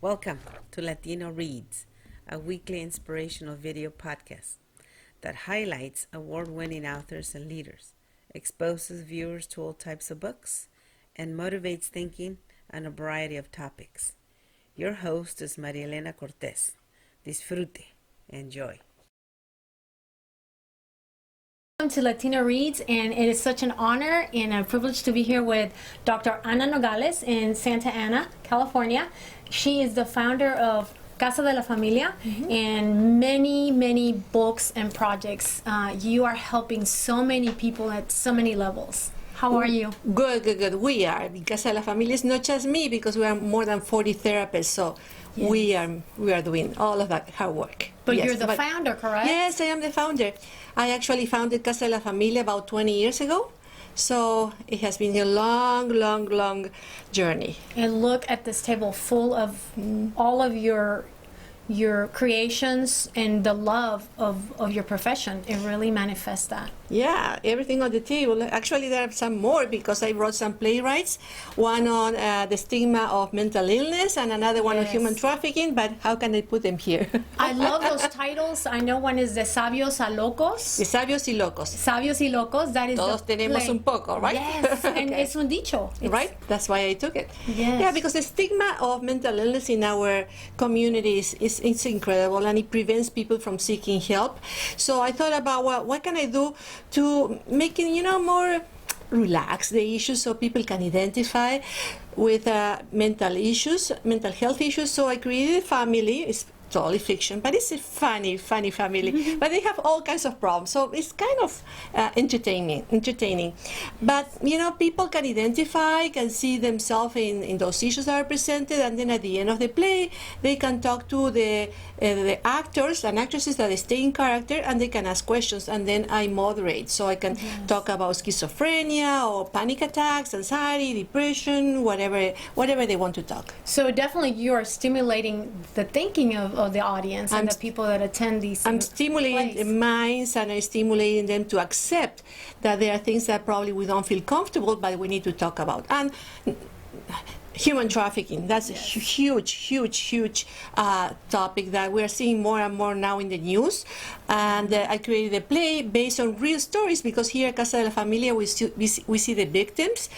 Welcome to Latino Reads, a weekly inspirational video podcast that highlights award-winning authors and leaders, exposes viewers to all types of books, and motivates thinking on a variety of topics. Your host is Marie Elena Cortés. Disfrute. Enjoy. Welcome to Latino Reads, and it is such an honor and a privilege to be here with Dr. Ana Nogales in Santa Ana, California. She is the founder of Casa La Familia and many books and projects. You are helping so many people at so many levels. How are you? Good. We are. Casa La Familia is not just me, because we are more than 40 therapists, so yes. we are doing all of that hard work. But yes, you're the founder, correct? Yes, I am the founder. I actually founded Casa La Familia about 20 years ago, so it has been a long journey. And look at this table full of all of your creations and the love of your profession. It really manifests that. Yeah, everything on the table. Actually, there are some more, because I wrote some playwrights, one on the stigma of mental illness and another one on human trafficking, but how can I put them here? I love those titles. I know one is De Sabios a Locos. De Sabios y Locos. Sabios y Locos, that is Todos tenemos un poco, right? Yes, and Okay. es un dicho. Right? That's why I took it. Yes. Yeah, because the stigma of mental illness in our communities is incredible, and it prevents people from seeking help. So I thought about, well, what can I do to make it, more relax the issues, so people can identify with mental health issues. So I created a family. It's totally fiction, but it's a funny family. But they have all kinds of problems, so it's kind of entertaining. But people can identify, can see themselves in those issues that are presented, and then at the end of the play, they can talk to the actors and actresses that stay in character, and they can ask questions, and then I moderate, so I can talk about schizophrenia or panic attacks, anxiety, depression, whatever they want to talk. So definitely you are stimulating the thinking of the audience and the people that attend these. I'm stimulating the minds, and I'm stimulating them to accept that there are things that probably we don't feel comfortable, but we need to talk about. And human trafficking, that's a huge topic that we are seeing more and more now in the news. And I created a play based on real stories, because here at Casa La Familia we see the victims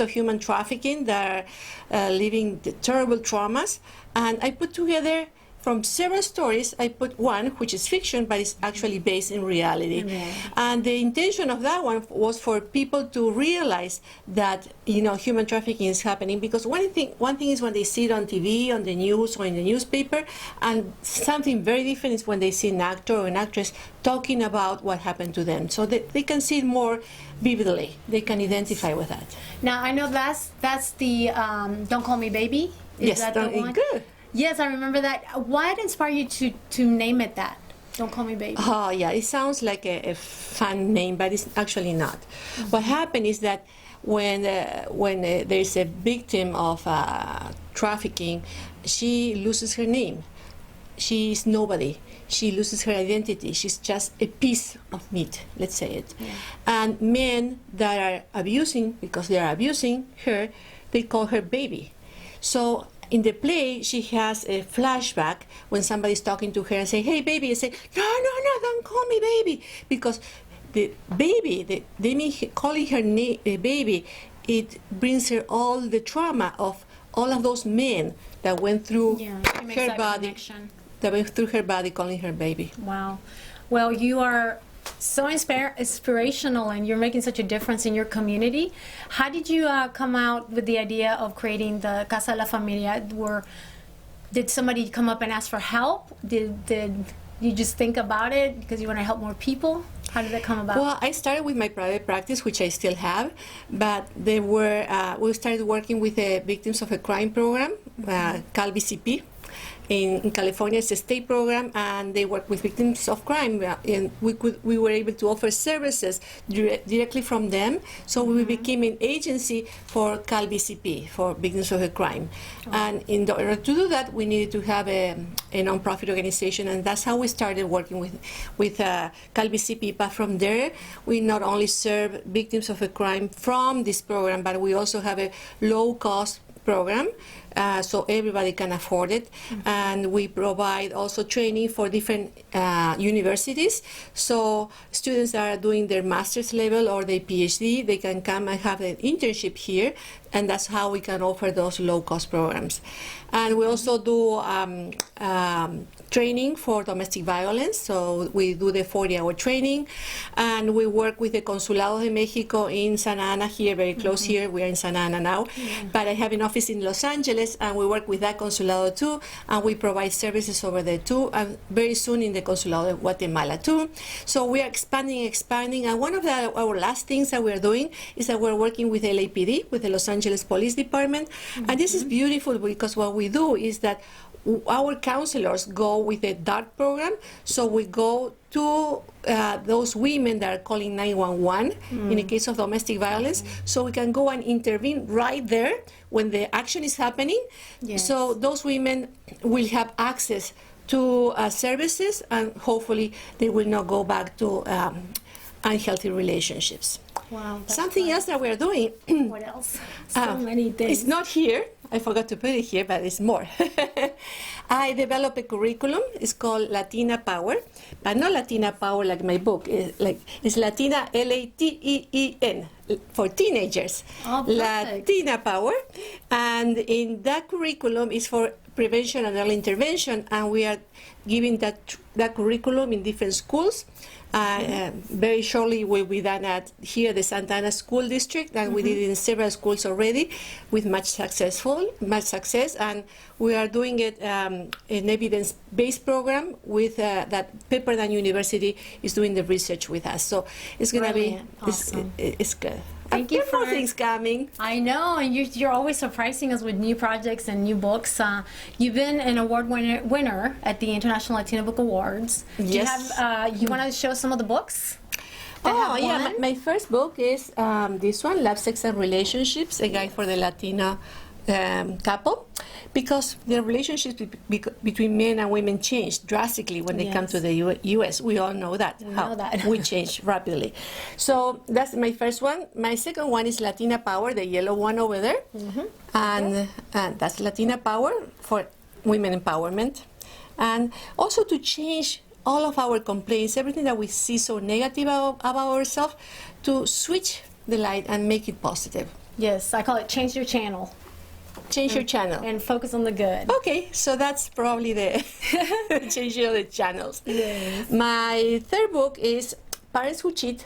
of human trafficking that are living the terrible traumas. And I put together, from several stories, I put one which is fiction, but it's actually based in reality. And the intention of that one was for people to realize that human trafficking is happening, because one thing is when they see it on TV, on the news, or in the newspaper, and something very different is when they see an actor or an actress talking about what happened to them, so they can see it more vividly. They can identify with that. Now I know that's the Don't Call Me Baby. Is that the one? Good. Yes, I remember that. What inspired you to name it that? Don't Call Me Baby. Oh, yeah, it sounds like a fun name, but it's actually not. What happened is that when there's a victim of trafficking, she loses her name. She is nobody. She loses her identity. She's just a piece of meat, let's say it. Yeah. And men that are abusing, because they are abusing her, they call her baby. So in the play, she has a flashback when somebody's talking to her and say, "Hey, baby," and say, no, don't call me baby. Because the baby, calling her baby, it brings her all the trauma of all of those men that went through her body. That went through her body, calling her baby. Wow. Well, you are so inspirational, and you're making such a difference in your community. How did you come out with the idea of creating the Casa La Familia? Did somebody come up and ask for help? Did you just think about it because you want to help more people? How did that come about? Well, I started with my private practice, which I still have, but we started working with the Victims of a Crime program, CalVCP. In California, it's a state program, and they work with victims of crime, and we were able to offer services directly from them. So we became an agency for CalVCP, for victims of a crime. And in order to do that, we needed to have a nonprofit organization, and that's how we started working with CalVCP. But from there, we not only serve victims of a crime from this program, but we also have a low-cost program so everybody can afford it. And we provide also training for different universities. So students that are doing their master's level or their PhD, they can come and have an internship here, and that's how we can offer those low-cost programs. And we also do training for domestic violence, so we do the 40-hour training, and we work with the Consulado de Mexico in Santa Ana here, very close here. We are in Santa Ana now, but I have an office in Los Angeles, and we work with that Consulado too, and we provide services over there too, and very soon in the Consulado of Guatemala too. So we are expanding, and one of our last things that we're doing is that we're working with LAPD, with the Los Angeles Police Department, and this is beautiful because what we do is that our counselors go with a DART program, so we go to those women that are calling 911 in the case of domestic violence, so we can go and intervene right there when the action is happening. Yes. So those women will have access to services, and hopefully they will not go back to unhealthy relationships. Wow. Something else that we're doing. What else? So many things. It's not here. I forgot to put it here, but it's more. I developed a curriculum. It's called Latina Power, but not Latina Power like my book. It's Latina, Lateen, for teenagers. Oh, perfect. Latina Power. And in that curriculum is for prevention and early intervention, and we are giving that curriculum in different schools. Very shortly will be done at here the Santa Ana School District, and we did it in several schools already with much success, and we are doing it an evidence-based program with that Pepperdine University is doing the research with us. So it's going to be awesome. It's good. Thank you for for things coming. I know, and you're always surprising us with new projects and new books. You've been an award winner at the International Latino Book Awards. Yes. You want to show some of the books? Oh, yeah. My first book is this one, Love, Sex, and Relationships, a guide for the Latina couple, because the relationships between men and women change drastically when they come to the U.S. We all know that. We change rapidly. So that's my first one. My second one is Latina Power, the yellow one over there. And that's Latina Power for women empowerment. And also to change all of our complaints, everything that we see so negative about ourselves, to switch the light and make it positive. Yes, I call it change your channel. Change your channel. And focus on the good. Okay, so that's probably the changing of the channels. Yes. My third book is Parents Who Cheat,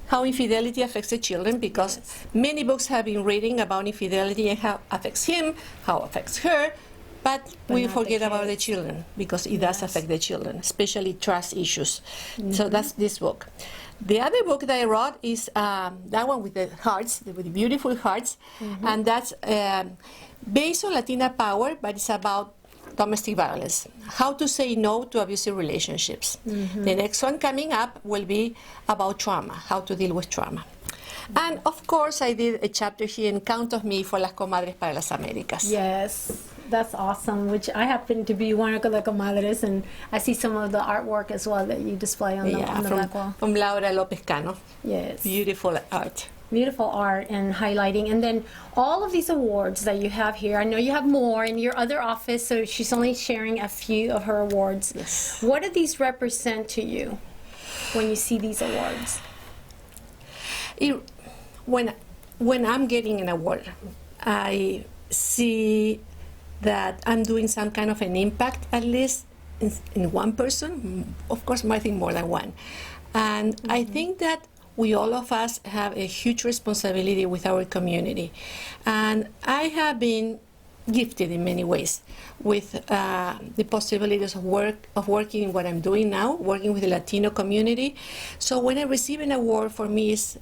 How Infidelity Affects the Children, because many books have been reading about infidelity and how it affects him, how it affects her, but we forget about the children, because it does affect the children, especially trust issues. So that's this book. The other book that I wrote is that one with the hearts, with the beautiful hearts, and that's based on Latina Power, but it's about domestic violence, how to say no to abusive relationships. The next one coming up will be about trauma, how to deal with trauma. And of course, I did a chapter here in Count of Me for Las Comadres para las Américas. Yes, that's awesome, which I happen to be one of the comadres, and I see some of the artwork as well that you display on the back wall. From Laura Lopez Cano. Yes. Beautiful art. Beautiful art and highlighting. And then all of these awards that you have here, I know you have more in your other office, so she's only sharing a few of her awards. Yes. What do these represent to you when you see these awards? When I'm getting an award, I see that I'm doing some kind of an impact, at least in one person, of course, I think more than one. And I think that we all of us have a huge responsibility with our community. And I have been gifted in many ways with the possibilities of working in what I'm doing now, working with the Latino community. So when I receive an award, for me, it's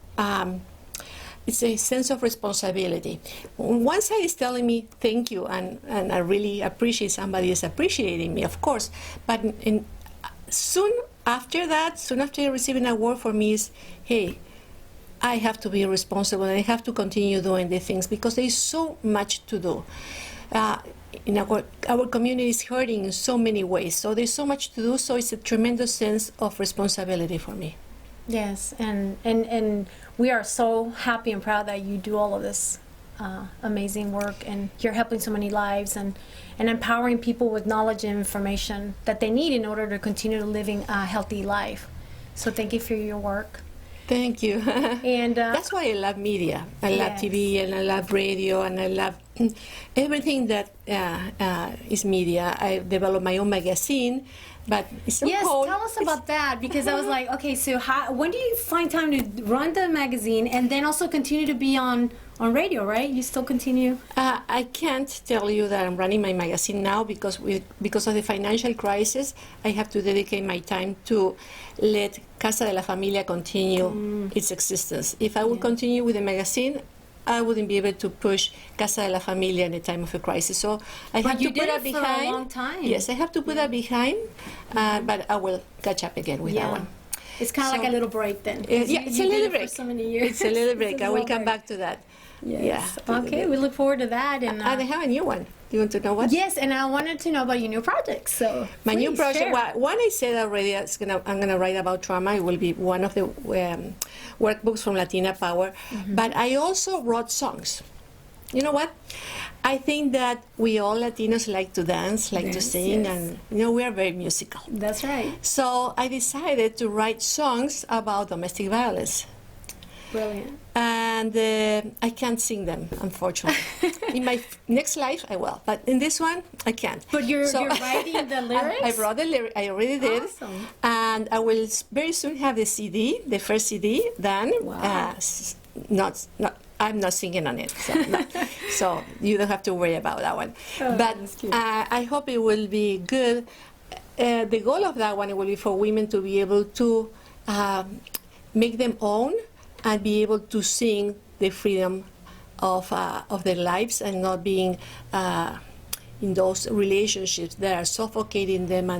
a sense of responsibility. One side is telling me thank you, and I really appreciate somebody is appreciating me, of course. But soon after receiving an award, for me is, hey, I have to be responsible, and I have to continue doing the things, because there is so much to do. Our community is hurting in so many ways, so there's so much to do, so it's a tremendous sense of responsibility for me. Yes, and we are so happy and proud that you do all of this. amazing work, and you're helping so many lives and empowering people with knowledge and information that they need in order to continue living a healthy life. So thank you for your work. Thank you. And that's why I love media. I love Yes. TV, and I love radio, and I love everything that is media. I developed my own magazine, but it's so yes, cold. tell us about that, because I was like, okay, so when do you find time to run the magazine and then also continue to be on radio, right? You still continue? I can't tell you that I'm running my magazine now because of the financial crisis. I have to dedicate my time to let Casa La Familia continue its existence. If I would continue with the magazine, I wouldn't be able to push Casa La Familia in a time of a crisis. So I have to put that behind. For a long time. Yes, I have to put that behind, but I will catch up again with that one. It's kind of like a little break then. Yeah, it's a little break. For so many years. It's a little break. It's a I will little come break. back to that. Yes. Yeah. Okay, we look forward to that. And I have a new one. Do you want to know what? yes, and I wanted to know about your new project. So My new please project, share. one I said already, I'm gonna write about trauma. It will be one of the workbooks from Latina Power. But I also wrote songs. You know what? I think that we all Latinos like to dance, like to Dance, sing, yes. and we are very musical. That's right. So I decided to write songs about domestic violence. Brilliant. And I can't sing them, unfortunately. In my next life, I will, but in this one, I can't. But you're So- writing the lyrics? I wrote the lyrics. I already did. Awesome. And I will very soon have the CD, the first CD, done. Wow. Not. I'm not singing on it, so, no. So you don't have to worry about that one. Oh, But that's cute. I hope it will be good. The goal of that one will be for women to be able to make them own and be able to sing the freedom of their lives and not being in those relationships that are suffocating them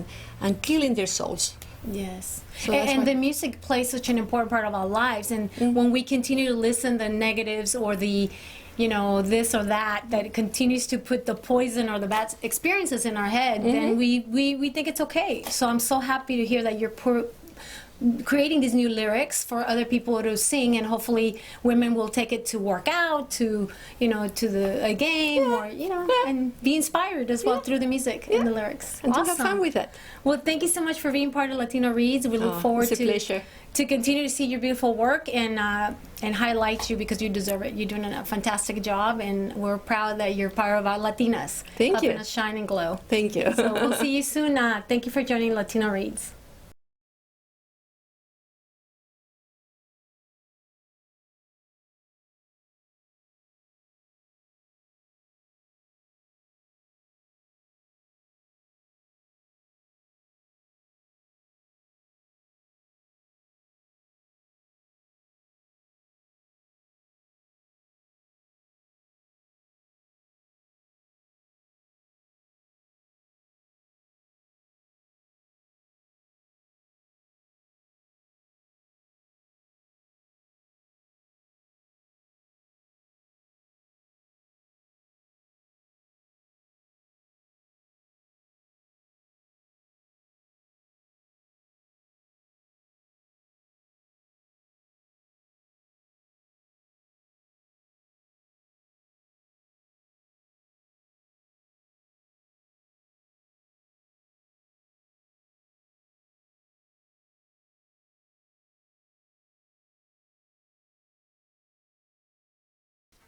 and killing their souls. Yes. So that's And why- the music plays such an important part of our lives. And when we continue to listen the negatives or the, this or that continues to put the poison or the bad experiences in our head, then we think it's okay. So I'm so happy to hear that you're creating these new lyrics for other people to sing, and hopefully women will take it to work out, to a game, or and be inspired as well through the music and the lyrics. And to have Awesome. fun with it. Well, thank you so much for being part of Latino Reads. We look forward it's a pleasure. to continue to see your beautiful work and highlight you, because you deserve it. You're doing a fantastic job, and we're proud that you're part of our Latinas. Thank helping you. us shine and glow. Thank you. So we'll see you soon. Thank you for joining Latino Reads.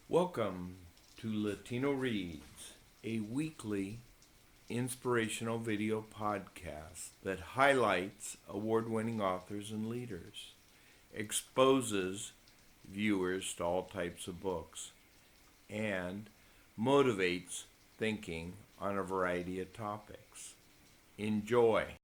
Welcome to Latino Reads, a weekly inspirational video podcast that highlights award-winning authors and leaders, exposes viewers to all types of books, and motivates thinking on a variety of topics. Enjoy.